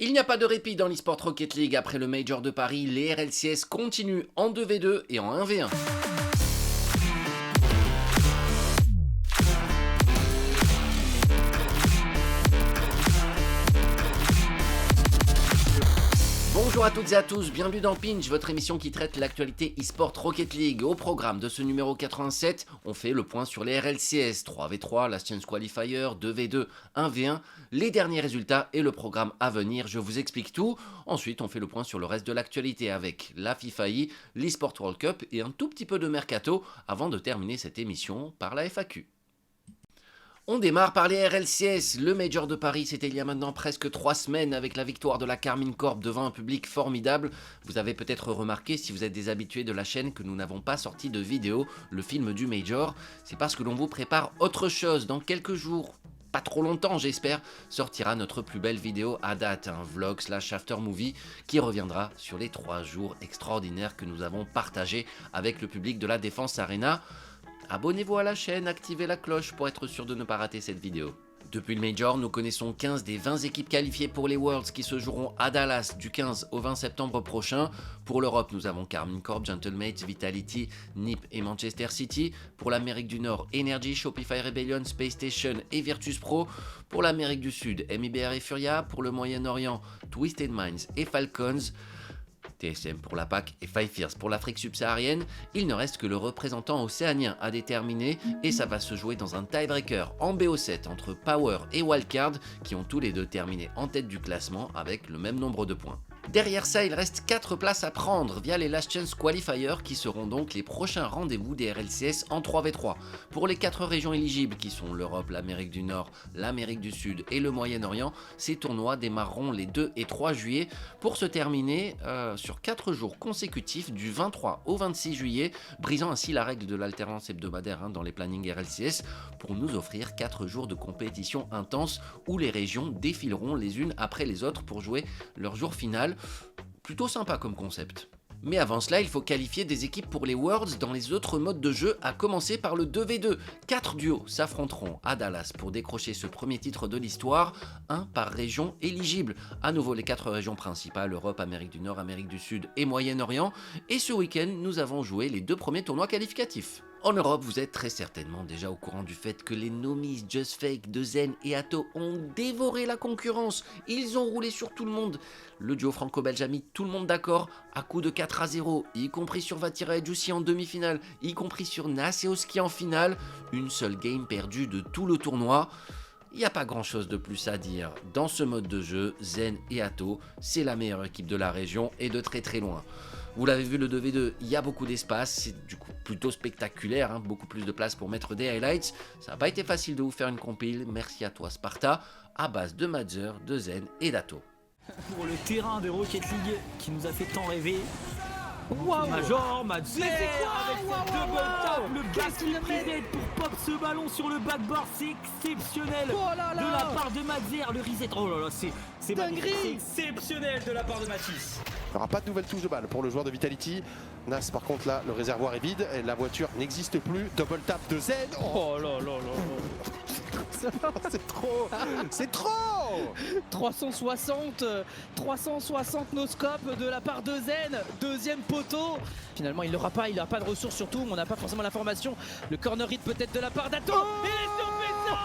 Il n'y a pas de répit dans l'eSport Rocket League après le Major de Paris, les RLCS continuent en 2v2 et en 1v1. Bonjour à toutes et à tous, bienvenue dans Pinch, votre émission qui traite l'actualité eSport Rocket League. Au programme de ce numéro 87, on fait le point sur les RLCS, 3v3, Last Chance Qualifier, 2v2, 1v1, les derniers résultats et le programme à venir, je vous explique tout. Ensuite, on fait le point sur le reste de l'actualité avec la FIFA E, l'eSport World Cup et un tout petit peu de mercato avant de terminer cette émission par la FAQ. On démarre par les RLCS, le Major de Paris, c'était il y a maintenant presque 3 semaines avec la victoire de la Karmine Corp devant un public formidable. Vous avez peut-être remarqué, si vous êtes des habitués de la chaîne, que nous n'avons pas sorti de vidéo, le film du Major. C'est parce que l'on vous prépare autre chose. Dans quelques jours, pas trop longtemps j'espère, sortira notre plus belle vidéo à date, un vlog / after movie qui reviendra sur les 3 jours extraordinaires que nous avons partagés avec le public de la Défense Arena. Abonnez-vous à la chaîne, activez la cloche pour être sûr de ne pas rater cette vidéo. Depuis le Major, nous connaissons 15 des 20 équipes qualifiées pour les Worlds qui se joueront à Dallas du 15 au 20 septembre prochain. Pour l'Europe, nous avons Karmine Corp, Gentlemates, Vitality, NiP et Manchester City. Pour l'Amérique du Nord, Energy, Shopify Rebellion, Space Station et Virtus Pro. Pour l'Amérique du Sud, MIBR et Furia. Pour le Moyen-Orient, Twisted Minds et Falcons. TSM pour la PAC et Five Fierce pour l'Afrique subsaharienne, il ne reste que le représentant océanien à déterminer et ça va se jouer dans un tiebreaker en BO7 entre Power et Wildcard qui ont tous les deux terminé en tête du classement avec le même nombre de points. Derrière ça, il reste 4 places à prendre via les Last Chance Qualifiers qui seront donc les prochains rendez-vous des RLCS en 3v3. Pour les 4 régions éligibles qui sont l'Europe, l'Amérique du Nord, l'Amérique du Sud et le Moyen-Orient, ces tournois démarreront les 2 et 3 juillet pour se terminer sur 4 jours consécutifs du 23 au 26 juillet, brisant ainsi la règle de l'alternance hebdomadaire dans les plannings RLCS pour nous offrir 4 jours de compétition intense où les régions défileront les unes après les autres pour jouer leur jour final. Plutôt sympa comme concept. Mais avant cela, il faut qualifier des équipes pour les Worlds dans les autres modes de jeu, à commencer par le 2v2. 4 duos s'affronteront à Dallas pour décrocher ce premier titre de l'histoire, un par région éligible. À nouveau les 4 régions principales, Europe, Amérique du Nord, Amérique du Sud et Moyen-Orient. Et ce week-end, nous avons joué les 2 premiers tournois qualificatifs. En Europe, vous êtes très certainement déjà au courant du fait que les Nomis, Just Fake, Dezen et Atto ont dévoré la concurrence. Ils ont roulé sur tout le monde. Le duo franco-belge a mis tout le monde d'accord à coup de 4-0, y compris sur Vatira et Juicy en demi-finale, y compris sur Nas et Oski en finale. Une seule game perdue de tout le tournoi. Il n'y a pas grand chose de plus à dire. Dans ce mode de jeu, Zen et Atto, c'est la meilleure équipe de la région et de très très loin. Vous l'avez vu, le 2v2, il y a beaucoup d'espace, c'est du coup plutôt spectaculaire, beaucoup plus de place pour mettre des highlights. Ça n'a pas été facile de vous faire une compile, merci à toi Sparta, à base de Madzer, de Zen et d'Atto. Pour le terrain de Rocket League qui nous a fait tant rêver. Wow. Major, Madzer, Mais c'est quoi? avec Wow, cette wow, double wow. tap, le Qu'est-ce qu'il backflip met? reset pour pop ce ballon sur le backboard, c'est exceptionnel Oh là là. de la part de Madzer, le reset, oh là là, c'est Dinguerie. magnifique, c'est exceptionnel de la part de Mathis. Il n'y aura pas de nouvelle touche de balle pour le joueur de Vitality. Nas par contre là, le réservoir est vide et la voiture n'existe plus. Double tap de Zen. Oh là là là là. C'est trop. C'est trop. 360 no-scope de la part de Zen, deuxième poteau. Finalement, il n'aura pas de ressources surtout, on n'a pas forcément l'information. Le corner hit peut-être de la part d'Atto. Et les surpuissants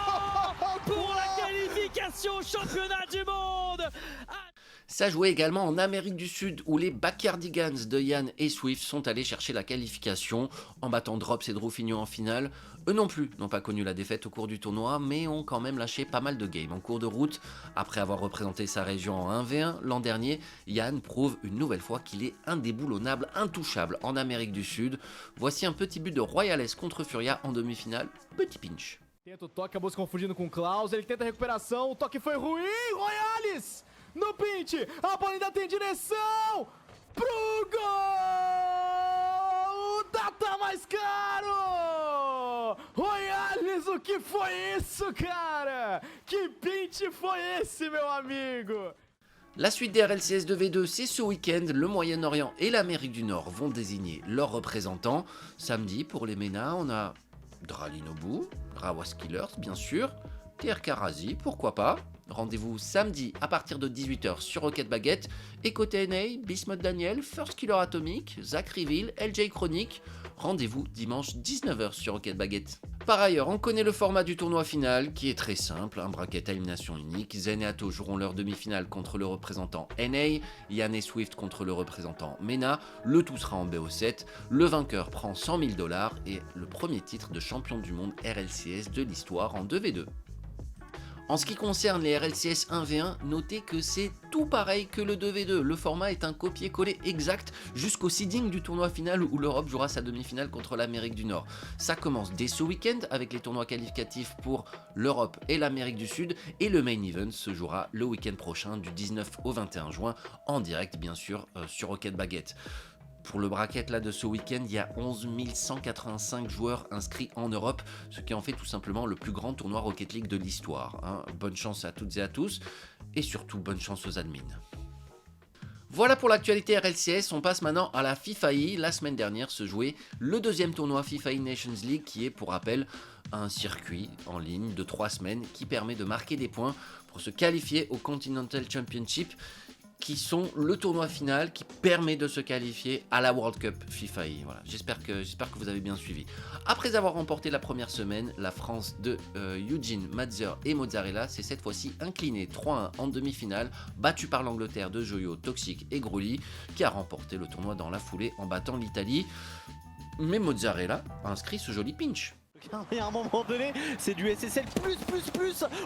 pour la qualification au championnat du monde. Ça jouait également en Amérique du Sud où les Backyardigans de Yann et Swift sont allés chercher la qualification en battant Drops et Droufinho en finale. Eux non plus n'ont pas connu la défaite au cours du tournoi mais ont quand même lâché pas mal de games en cours de route. Après avoir représenté sa région en 1v1 l'an dernier, Yann prouve une nouvelle fois qu'il est indéboulonnable, intouchable en Amérique du Sud. Voici un petit but de Royales contre Furia en demi-finale, petit pinch. Tenta o toque, acabou se confundindo com o Klaus, ele tenta a recuperação, o toque foi ruim, Royales! No pinch, a bola ainda tem direção pro gol! O data mais caro! Royales, o que foi isso, cara? Que pinch foi esse, meu amigo? La suite des RLCS 2v2, c'est ce week-end, le Moyen-Orient et l'Amérique du Nord vont désigner leurs représentants. Samedi, pour les MENA, on a Dralinobu, Rawas Killers, bien sûr, TRK Razi, pourquoi pas, Rendez-vous samedi à partir de 18h sur Rocket Baguette. Et côté NA, Bismuth Daniel, First Killer Atomic, Zach Reveal, LJ Chronic. Rendez-vous dimanche 19h sur Rocket Baguette. Par ailleurs, on connaît le format du tournoi final qui est très simple, un bracket à élimination unique. Zen et Atto joueront leur demi-finale contre le représentant NA, Yann et Swift contre le représentant MENA. Le tout sera en BO7. Le vainqueur prend 100 000 $ et le premier titre de champion du monde RLCS de l'histoire en 2v2. En ce qui concerne les RLCS 1v1, notez que c'est tout pareil que le 2v2. Le format est un copier-coller exact jusqu'au seeding du tournoi final où l'Europe jouera sa demi-finale contre l'Amérique du Nord. Ça commence dès ce week-end avec les tournois qualificatifs pour l'Europe et l'Amérique du Sud et le main event se jouera le week-end prochain du 19 au 21 juin en direct bien sûr sur Rocket Baguette. Pour le bracket là de ce week-end, il y a 11 185 joueurs inscrits en Europe, ce qui en fait tout simplement le plus grand tournoi Rocket League de l'histoire. Bonne chance à toutes et à tous, et surtout bonne chance aux admins. Voilà pour l'actualité RLCS, on passe maintenant à la FIFA E. La semaine dernière se jouait le deuxième tournoi FIFA E Nations League qui est pour rappel un circuit en ligne de 3 semaines qui permet de marquer des points pour se qualifier au Continental Championship, qui sont le tournoi final qui permet de se qualifier à la World Cup FIFA E. Voilà, j'espère que vous avez bien suivi. Après avoir remporté la première semaine, la France de Eugene, Madzer et Mozzarella s'est cette fois-ci inclinée 3-1 en demi-finale, battue par l'Angleterre de Joyo, Toxic et Grully, qui a remporté le tournoi dans la foulée en battant l'Italie. Mais Mozzarella a inscrit ce joli pinch. Et à un moment donné, c'est du SSL plus.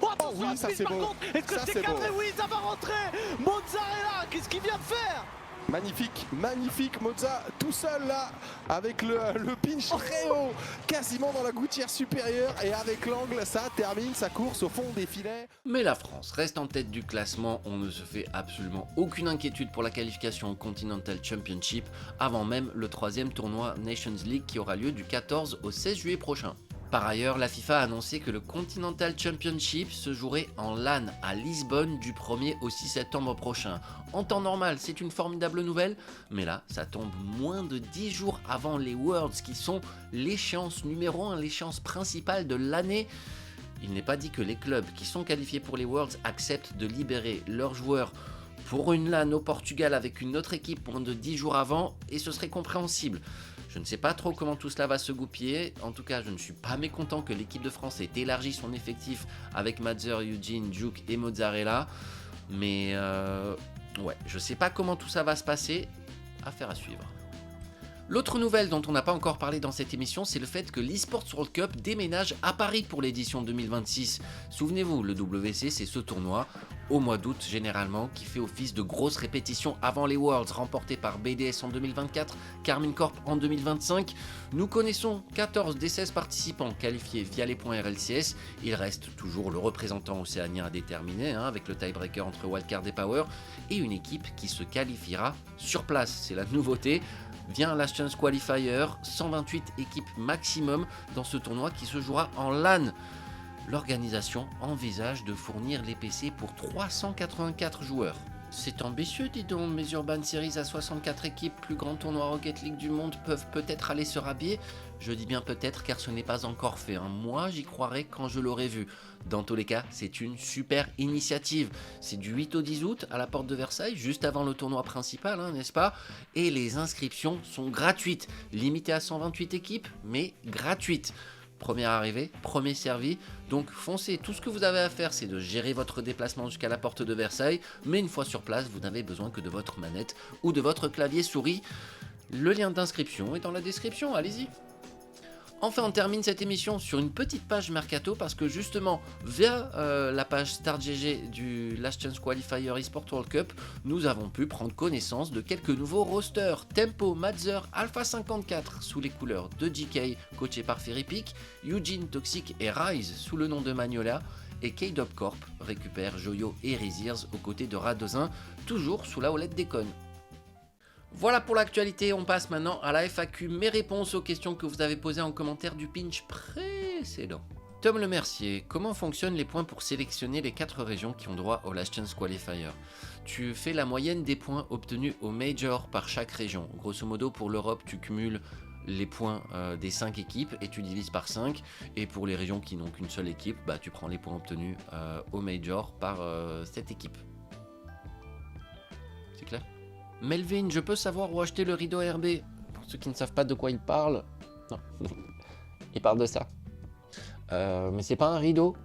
Oh, attention, oui, ça c'est beau. Est-ce que c'est cadré? Oui, ça va rentrer. Mozzarella, qu'est-ce qu'il vient de faire? Magnifique Mozza, tout seul là, avec le pinch très haut, quasiment dans la gouttière supérieure, et avec l'angle, ça termine sa course au fond des filets. Mais la France reste en tête du classement, on ne se fait absolument aucune inquiétude pour la qualification au Continental Championship, avant même le 3e tournoi Nations League qui aura lieu du 14 au 16 juillet prochain. Par ailleurs, la FIFA a annoncé que le Continental Championship se jouerait en LAN à Lisbonne du 1er au 6 septembre prochain. En temps normal, c'est une formidable nouvelle, mais là, ça tombe moins de 10 jours avant les Worlds qui sont l'échéance numéro 1, l'échéance principale de l'année. Il n'est pas dit que les clubs qui sont qualifiés pour les Worlds acceptent de libérer leurs joueurs pour une LAN au Portugal avec une autre équipe moins de 10 jours avant, et ce serait compréhensible. Je ne sais pas trop comment tout cela va se goupiller, en tout cas je ne suis pas mécontent que l'équipe de France ait élargi son effectif avec Madzer, Eugene, Duke et Mozzarella, mais ouais, je sais pas comment tout ça va se passer, affaire à suivre. L'autre nouvelle dont on n'a pas encore parlé dans cette émission, c'est le fait que l'eSports World Cup déménage à Paris pour l'édition 2026. Souvenez-vous, le WC c'est ce tournoi, au mois d'août généralement, qui fait office de grosse répétition avant les Worlds, remportés par BDS en 2024, Carmine Corp en 2025. Nous connaissons 14 des 16 participants qualifiés via les points RLCS. Il reste toujours le représentant océanien à déterminer, avec le tiebreaker entre Wildcard et Power, et une équipe qui se qualifiera sur place, c'est la nouveauté. Vient Last Chance Qualifier, 128 équipes maximum dans ce tournoi qui se jouera en LAN. L'organisation envisage de fournir les PC pour 384 joueurs. C'est ambitieux, dis donc, mes Urban Series à 64 équipes, plus grand tournoi Rocket League du monde, peuvent peut-être aller se rhabiller. Je dis bien peut-être car ce n'est pas encore fait. Moi, j'y croirai quand je l'aurai vu. Dans tous les cas, c'est une super initiative. C'est du 8 au 10 août à la porte de Versailles, juste avant le tournoi principal, n'est-ce pas? Et les inscriptions sont gratuites, limitées à 128 équipes, mais gratuites. Premier arrivé, premier servi, donc foncez, tout ce que vous avez à faire c'est de gérer votre déplacement jusqu'à la porte de Versailles, mais une fois sur place vous n'avez besoin que de votre manette ou de votre clavier souris. Le lien d'inscription est dans la description, allez-y. Enfin, on termine cette émission sur une petite page Mercato parce que justement, via la page StartGG du Last Chance Qualifier eSport World Cup, nous avons pu prendre connaissance de quelques nouveaux rosters. Tempo, Madzer, Alpha 54 sous les couleurs de GK, coaché par Ferrypick, Eugene, Toxic et Rise sous le nom de Magnolia, et K-Dop Corp récupère Joyo et Reziers aux côtés de Radozin, toujours sous la houlette d'Econ. Voilà pour l'actualité, on passe maintenant à la FAQ, mes réponses aux questions que vous avez posées en commentaire du pinch précédent. Tom Le Mercier, comment fonctionnent les points pour sélectionner les 4 régions qui ont droit au Last Chance Qualifier? Tu fais la moyenne des points obtenus au Major par chaque région. Grosso modo, pour l'Europe, tu cumules les points des 5 équipes et tu divises par 5. Et pour les régions qui n'ont qu'une seule équipe, bah, tu prends les points obtenus au Major par cette équipe. C'est clair? Melvin, je peux savoir où acheter le rideau RB? Pour ceux qui ne savent pas de quoi il parle, non, il parle de ça. Mais c'est pas un rideau,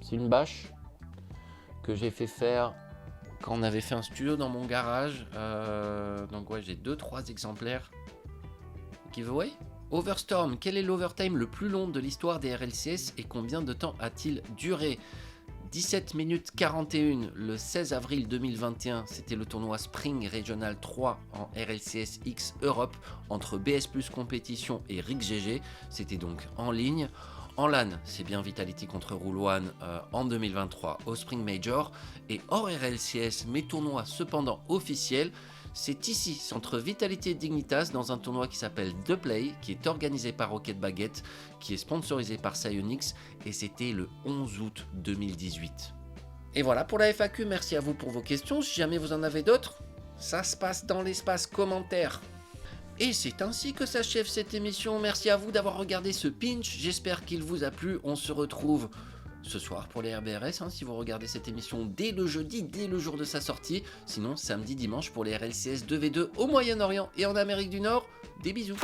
c'est une bâche que j'ai fait faire quand on avait fait un studio dans mon garage. Donc ouais, j'ai 2-3 exemplaires. Giveaway. Overstorm, quel est l'overtime le plus long de l'histoire des RLCS et combien de temps a-t-il duré? 17 minutes 41 le 16 avril 2021, c'était le tournoi Spring Regional 3 en RLCS X Europe entre BS Plus Compétition et RICGG, c'était donc en ligne. En LAN, c'est bien Vitality contre Rule One en 2023 au Spring Major. Et hors RLCS, mais tournoi cependant officiel, c'est ici, c'est entre Vitality et Dignitas, dans un tournoi qui s'appelle The Play, qui est organisé par Rocket Baguette, qui est sponsorisé par Psyonix, et c'était le 11 août 2018. Et voilà pour la FAQ, merci à vous pour vos questions. Si jamais vous en avez d'autres, ça se passe dans l'espace commentaire. Et c'est ainsi que s'achève cette émission. Merci à vous d'avoir regardé ce pinch. J'espère qu'il vous a plu. On se retrouve ce soir pour les RBRS, hein, si vous regardez cette émission dès le jeudi, dès le jour de sa sortie. Sinon, samedi, dimanche pour les RLCS 2v2 au Moyen-Orient et en Amérique du Nord. Des bisous.